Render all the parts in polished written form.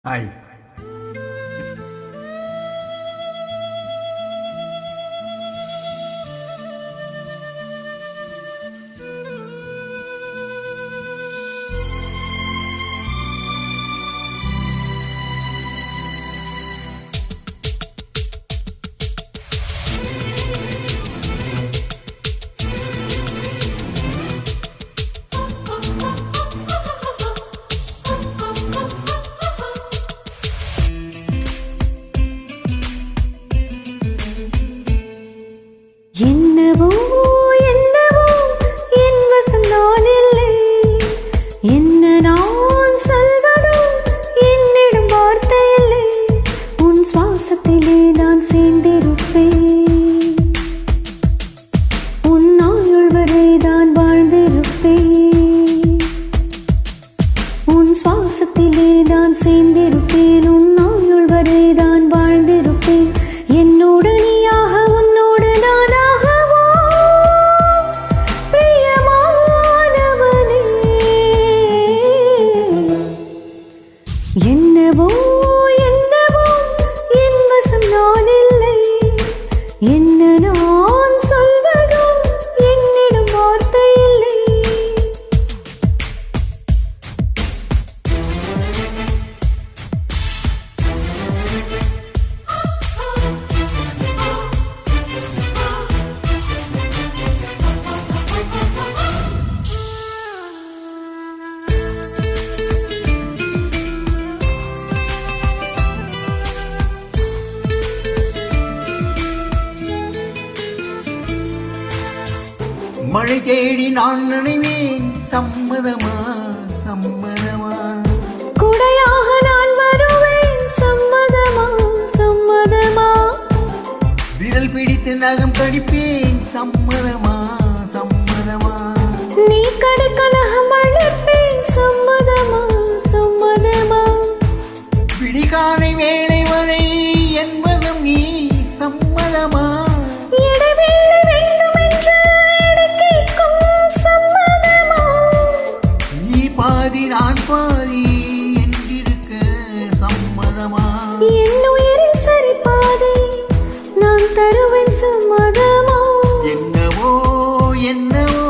Hi. என்னவோ என்னவோ என் வசம் நான் இல்லை, என்ன நான் சொல்வதோ என்னிடம் வார்த்தை இல்லை. உன் சுவாசத்திலே நான் சேர்ந்திருப்பேன், உன் ஆயுள் வரை தான் வாழ்ந்திருப்பேன். உன் சுவாசத்திலே நான் சேர்ந்திருப்பேன், உன் ஆயுள் வரை தான் வாழ்ந்திருப்பேன். என்னோடு நீயாக உன்னோடு நானாகவோ பிரியமானவனே. என்னவோ என்னவோ என் வசம் நான் இல்லை, என்ன நான் சொல்வதோ என்னிடம் வார்த்தை இல்லை. மழை தேடி நான் நினைவேன், சம்மதமா சம்மதமா. குடையாக நான் வருவேன், சம்மதமா சம்மதமா. விரல் பிடித்து நகம் கடிப்பேன், சம்மதமா சம்மதமா. நீ கடுக்கலகம் அழைப்பேன், சம்மதமா சம்மதமா. விடிகாலை வேளை வரை என்பதும் நீ, சம்மதமா. இடைவேளை வேண்டும் என்று எனக் கேட்கும், சம்மதமா. நீ பாதி நான் பாதி என்றிருக்க, சம்மதமா. என் உயிரில் சரி பாதி நான் தருவேன், சம்மதமா. என்னவோ என்னவோ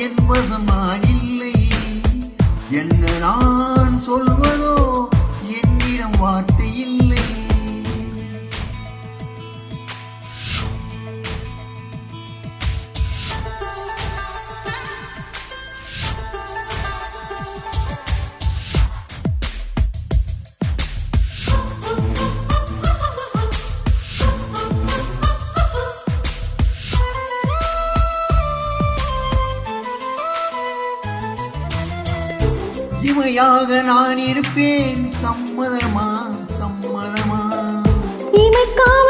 என் வசமானில்லை, என்ன நான் சொல்வதோ என்னிடம் வார்த்தை இல்லை. இமையாக நான் இருப்பேன், சம்மதமா சம்மதமா. இமைக்காமல்